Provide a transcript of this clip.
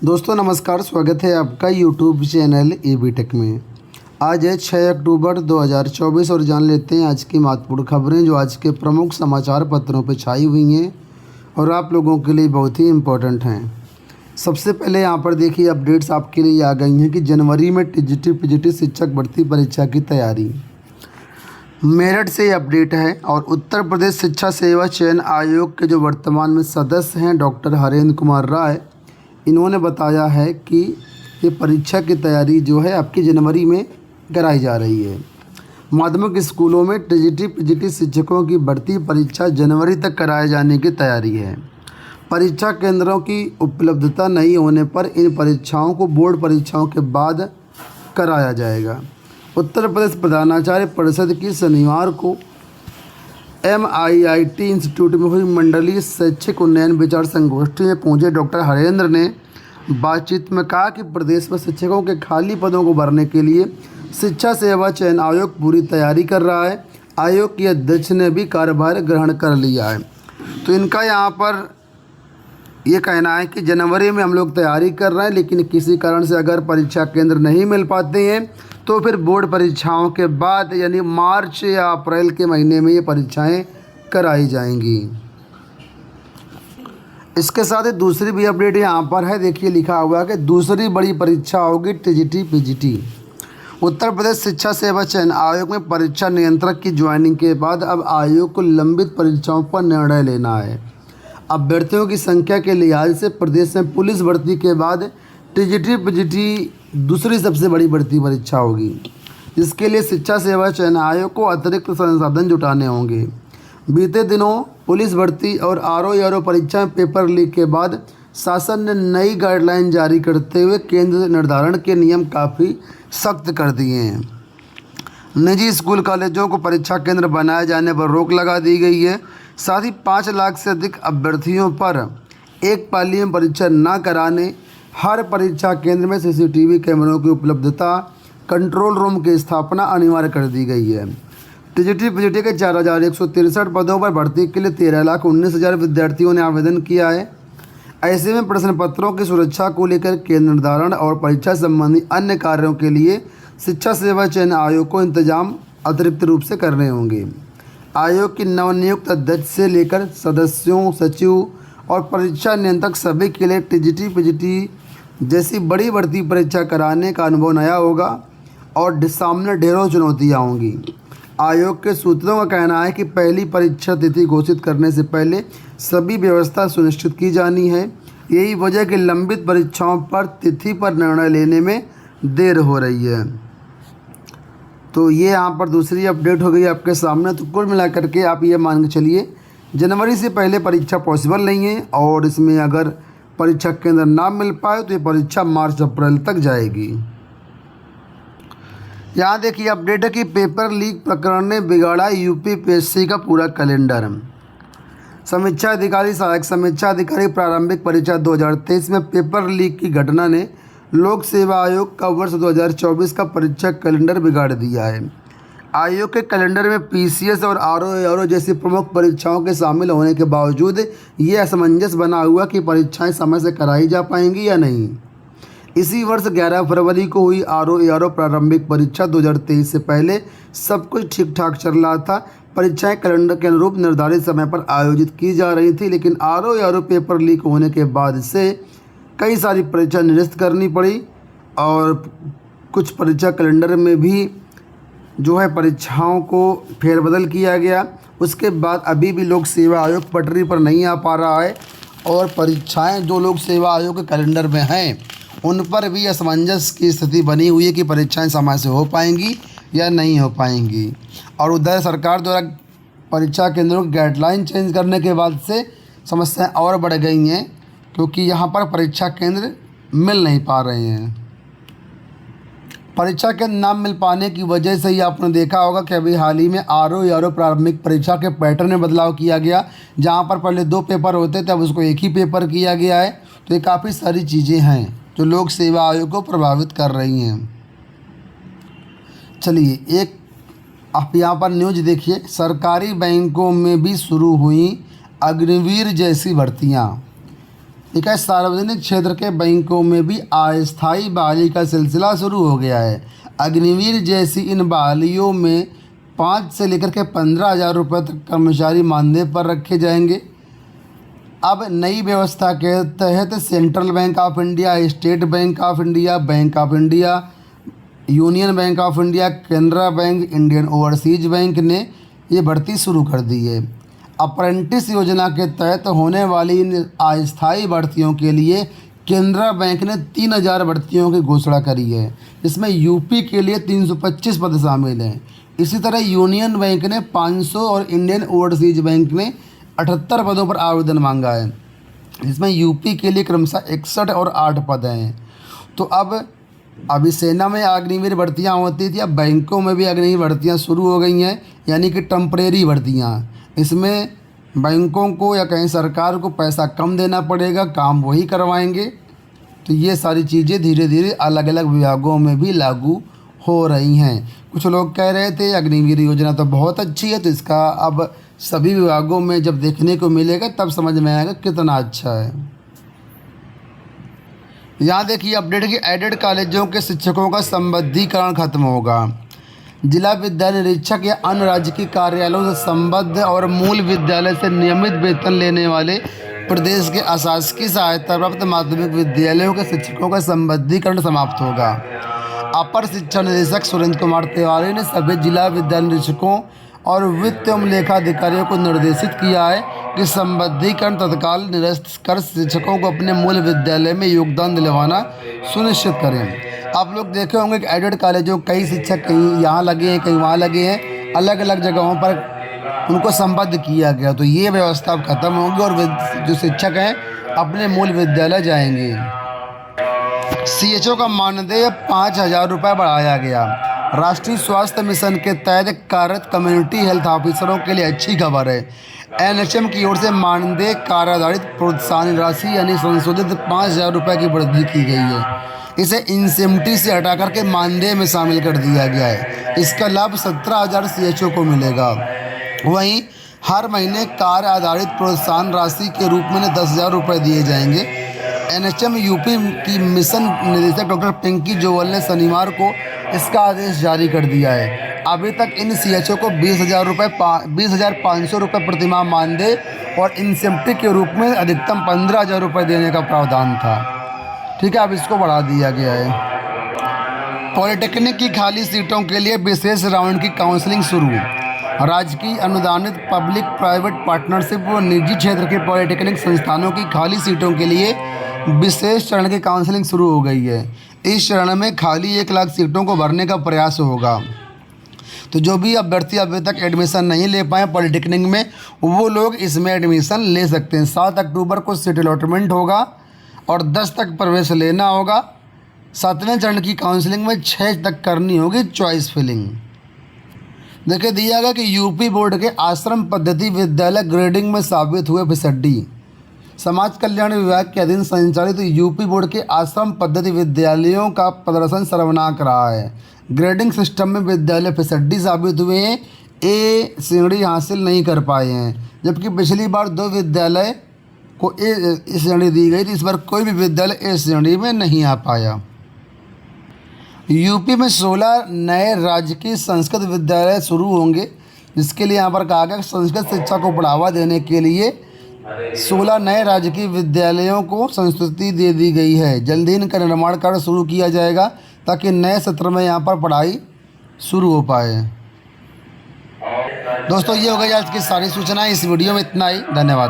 दोस्तों नमस्कार, स्वागत है आपका यूट्यूब चैनल एबी टेक में। आज है 6 अक्टूबर 2024 और जान लेते हैं आज की महत्वपूर्ण खबरें जो आज के प्रमुख समाचार पत्रों पर छाई हुई हैं और आप लोगों के लिए बहुत ही इम्पोर्टेंट हैं। सबसे पहले यहाँ पर देखिए अपडेट्स आपके लिए आ गई हैं कि जनवरी में टीजीटी पीजीटी शिक्षक भर्ती परीक्षा की तैयारी। मेरठ से ये अपडेट है और उत्तर प्रदेश शिक्षा सेवा चयन आयोग के जो वर्तमान में सदस्य हैं डॉक्टर हरेंद्र कुमार राय, इन्होंने बताया है कि ये परीक्षा की तैयारी जो है आपकी जनवरी में कराई जा रही है। माध्यमिक स्कूलों में टीजीटी पीजीटी शिक्षकों की भर्ती परीक्षा जनवरी तक कराए जाने की तैयारी है। परीक्षा केंद्रों की उपलब्धता नहीं होने पर इन परीक्षाओं को बोर्ड परीक्षाओं के बाद कराया जाएगा। उत्तर प्रदेश प्रधानाचार्य परिषद की शनिवार को MIIT इंस्टीट्यूट में हुई मंडलीय शैक्षिक उन्नयन विचार संगोष्ठी में पहुंचे डॉक्टर हरेंद्र ने बातचीत में कहा कि प्रदेश में शिक्षकों के खाली पदों को भरने के लिए शिक्षा सेवा चयन आयोग पूरी तैयारी कर रहा है। आयोग की अध्यक्ष ने भी कार्यभार ग्रहण कर लिया है। तो इनका यहाँ पर ये कहना है कि जनवरी में हम लोग तैयारी कर रहे हैं, लेकिन किसी कारण से अगर परीक्षा केंद्र नहीं मिल पाते हैं तो फिर बोर्ड परीक्षाओं के बाद यानी मार्च या अप्रैल के महीने में ये परीक्षाएं कराई जाएंगी। इसके साथ ही दूसरी भी अपडेट यहाँ पर है। देखिए लिखा हुआ है कि दूसरी बड़ी परीक्षा होगी टीजीटी पीजीटी। उत्तर प्रदेश शिक्षा सेवा चयन आयोग में परीक्षा नियंत्रक की ज्वाइनिंग के बाद अब आयोग को लंबित परीक्षाओं पर निर्णय लेना है। अभ्यर्थियों की संख्या के लिहाज से प्रदेश में पुलिस भर्ती के बाद टीजीटी पीजीटी दूसरी सबसे बड़ी भर्ती परीक्षा होगी। इसके लिए शिक्षा सेवा चयन आयोग को अतिरिक्त संसाधन जुटाने होंगे। बीते दिनों पुलिस भर्ती और आरओ परीक्षा में पेपर लीक के बाद शासन ने नई गाइडलाइन जारी करते हुए केंद्र निर्धारण के नियम काफ़ी सख्त कर दिए हैं। निजी स्कूल कॉलेजों को परीक्षा केंद्र बनाए जाने पर रोक लगा दी गई है। साथ ही 5 लाख से अधिक अभ्यर्थियों पर एक पाली में परीक्षा न कराने, हर परीक्षा केंद्र में CCTV कैमरों की उपलब्धता, कंट्रोल रूम की स्थापना अनिवार्य कर दी गई है। टीजीटी पीजीटी के 4163 पदों पर भर्ती के लिए 13,19,000 विद्यार्थियों ने आवेदन किया है। ऐसे में प्रश्न पत्रों की सुरक्षा को लेकर केंद्र निर्धारण और परीक्षा संबंधी अन्य कार्यों के लिए शिक्षा सेवा चयन आयोग को इंतजाम अतिरिक्त रूप से करने होंगे। आयोग की नवनियुक्त अध्यक्ष से लेकर सदस्यों, सचिव और परीक्षा नियंत्रक सभी के लिए टीजीटी पीजीटी जैसी बड़ी भर्ती परीक्षा कराने का अनुभव नया होगा और सामने ढेरों चुनौतियाँ होंगी। आयोग के सूत्रों का कहना है कि पहली परीक्षा तिथि घोषित करने से पहले सभी व्यवस्था सुनिश्चित की जानी है। यही वजह कि लंबित परीक्षाओं पर तिथि पर निर्णय लेने में देर हो रही है। तो ये यहाँ पर दूसरी अपडेट हो गई आपके सामने। तो कुल मिलाकर के आप ये मान के चलिए जनवरी से पहले परीक्षा पॉसिबल नहीं है और इसमें अगर परीक्षा केंद्र ना मिल पाए तो ये परीक्षा मार्च अप्रैल तक जाएगी। यहाँ देखिए अपडेट है कि पेपर लीक प्रकरण ने बिगाड़ा UPPSC का पूरा कैलेंडर। समीक्षा अधिकारी, सहायक समीक्षा अधिकारी प्रारंभिक परीक्षा 2023 में पेपर लीक की घटना ने लोक सेवा आयोग का वर्ष 2024 का परीक्षा कैलेंडर बिगाड़ दिया है। आयोग के कैलेंडर में PCS और RO जैसी प्रमुख परीक्षाओं के शामिल होने के बावजूद ये असमंजस बना हुआ कि परीक्षाएं समय से कराई जा पाएंगी या नहीं। इसी वर्ष 11 फरवरी को हुई RO प्रारंभिक परीक्षा 2023 से पहले सब कुछ ठीक ठाक चल रहा था। परीक्षाएं कैलेंडर के अनुरूप निर्धारित समय पर आयोजित की जा रही थी, लेकिन RO पेपर लीक होने के बाद से कई सारी परीक्षा निरस्त करनी पड़ी और कुछ परीक्षा कैलेंडर में भी जो है परीक्षाओं को फेरबदल किया गया। उसके बाद अभी भी लोक सेवा आयोग पटरी पर नहीं आ पा रहा है और परीक्षाएं जो लोक सेवा आयोग के कैलेंडर में हैं उन पर भी असमंजस की स्थिति बनी हुई है कि परीक्षाएं समय से हो पाएंगी या नहीं हो पाएंगी। और उधर सरकार द्वारा परीक्षा केंद्रों की गाइडलाइन चेंज करने के बाद से समस्याएं और बढ़ गई हैं, क्योंकि यहाँ पर परीक्षा केंद्र मिल नहीं पा रहे हैं। परीक्षा केंद्र ना मिल पाने की वजह से ही आपने देखा होगा कि अभी हाल ही में RO प्रारंभिक परीक्षा के पैटर्न में बदलाव किया गया। जहाँ पर पहले 2 पेपर होते थे अब उसको एक ही पेपर किया गया है। तो ये काफ़ी सारी चीज़ें हैं जो लोक सेवा आयोग को प्रभावित कर रही हैं। चलिए एक आप यहाँ पर न्यूज़ देखिए, सरकारी बैंकों में भी शुरू हुई अग्निवीर जैसी भर्तियाँ। ठीक है। सार्वजनिक क्षेत्र के बैंकों में भी अस्थायी बहाली का सिलसिला शुरू हो गया है। अग्निवीर जैसी इन बहालियों में 5 से लेकर के 15,000 रुपये तक कर्मचारी मानदेय पर रखे जाएंगे। अब नई व्यवस्था के तहत central bank of India, state bank of India, bank of India, union bank of India, Canara bank, Indian overseas bank ने ये भर्ती शुरू कर दी है। अप्रेंटिस योजना के तहत होने वाली इन अस्थायी भर्तियों के लिए केनरा बैंक ने 3,000 भर्तियों की घोषणा करी है, जिसमें यूपी के लिए 325 पद शामिल हैं। इसी तरह यूनियन बैंक ने 500 और इंडियन ओवरसीज बैंक ने 78 पदों पर आवेदन मांगा है, जिसमें यूपी के लिए क्रमशः 61 और 8 पद हैं। तो अब अभी सेना में अग्निवीर भर्तियां होती थी, अब बैंकों में भी अग्निवीर भर्तियां शुरू हो गई हैं, यानी कि टेम्परेरी भर्तियां। इसमें बैंकों को या कहीं सरकार को पैसा कम देना पड़ेगा, काम वही करवाएंगे। तो ये सारी चीज़ें धीरे धीरे अलग अलग विभागों में भी लागू हो रही हैं। कुछ लोग कह रहे थे अग्निवीर योजना तो बहुत अच्छी है, तो इसका अब सभी विभागों में जब देखने को मिलेगा तब समझ में आएगा कितना अच्छा है। यहाँ देखिए अपडेट की एडेड कॉलेजों के शिक्षकों का संबद्धीकरण खत्म होगा। जिला विद्यालय निरीक्षक या अन्य राजकीय कार्यालयों से संबद्ध और मूल विद्यालय से नियमित वेतन लेने वाले प्रदेश के अशासकीय सहायता प्राप्त माध्यमिक विद्यालयों के शिक्षकों का संबद्धीकरण समाप्त होगा। अपर शिक्षा निदेशक सुरेंद्र कुमार तिवारी ने सभी जिला विद्यालय निरीक्षकों और वित्त एवं लेखा अधिकारियों को निर्देशित किया है कि संबद्धीकरण तत्काल निरस्त कर शिक्षकों को अपने मूल विद्यालय में योगदान दिलवाना सुनिश्चित करें। आप लोग देखे होंगे कि एडेड कॉलेजों कई शिक्षक कहीं यहाँ लगे हैं, कहीं वहाँ लगे हैं, अलग अलग जगहों पर उनको संबद्ध किया गया। तो ये व्यवस्था अब खत्म होगी और जो शिक्षक हैं अपने मूल विद्यालय जाएंगे। CHO का मानदेय 5,000 रुपये बढ़ाया गया। राष्ट्रीय स्वास्थ्य मिशन के तहत कार्यरत कम्युनिटी हेल्थ ऑफिसरों के लिए अच्छी खबर है। NHM की ओर से मानदेय कार्य आधारित प्रोत्साहन राशि यानी संशोधित 5,000 रुपये की वृद्धि की गई है। इसे इंसेंटिव से हटा करके मानदेय में शामिल कर दिया गया है। इसका लाभ 17,000 CHO को मिलेगा। वहीं हर महीने कार्य आधारित प्रोत्साहन राशि के रूप में 10,000 रुपये दिए जाएंगे। NHM यूपी की मिशन निदेशक डॉक्टर पिंकी जोवल ने शनिवार को इसका आदेश जारी कर दिया है। अभी तक इन CHO को 20,500 रुपये प्रतिमाह मानदेय और इंसेंटिव के रूप में अधिकतम 15,000 रुपये देने का प्रावधान था। ठीक है, अब इसको बढ़ा दिया गया है। पॉलिटेक्निक की खाली सीटों के लिए विशेष राउंड की काउंसलिंग शुरू। राजकीय अनुदानित पब्लिक प्राइवेट पार्टनरशिप व निजी क्षेत्र के पॉलिटेक्निक संस्थानों की खाली सीटों के लिए विशेष चरण की काउंसलिंग शुरू हो गई है। इस चरण में खाली 1 लाख सीटों को भरने का प्रयास होगा। तो जो भी अभ्यर्थी अभी तक एडमिशन नहीं ले पाए पॉलिटेक्निक में, वो लोग इसमें एडमिशन ले सकते हैं। 7 अक्टूबर को सीट अलॉटमेंट होगा और 10 तक प्रवेश लेना होगा। 7वें चरण की काउंसलिंग में 6 तक करनी होगी चॉइस फिलिंग। देखिए दिया गया कि यूपी बोर्ड के आश्रम पद्धति विद्यालय ग्रेडिंग में साबित हुए फिसड्डी। समाज कल्याण विभाग के अधीन संचालित यूपी बोर्ड के आश्रम पद्धति विद्यालयों का प्रदर्शन सर्वनाक रहा है। ग्रेडिंग सिस्टम में विद्यालय फिसड्डी साबित हुए हैं, ए श्रेणी हासिल नहीं कर पाए हैं। जबकि पिछली बार 2 विद्यालय को ए श्रेणी दी गई थी, इस बार कोई भी विद्यालय ए श्रेणी में नहीं आ पाया। यूपी में 16 नए राजकीय संस्कृत विद्यालय शुरू होंगे, जिसके लिए यहाँ पर कहा गया संस्कृत शिक्षा को बढ़ावा देने के लिए 16 नए राजकीय विद्यालयों को संस्कृति दे दी गई है। जल्द ही इनका निर्माण कार्य शुरू किया जाएगा ताकि नए सत्र में यहाँ पर पढ़ाई शुरू हो पाए। दोस्तों ये हो गई आज की सारी सूचनाएं। इस वीडियो में इतना ही। धन्यवाद।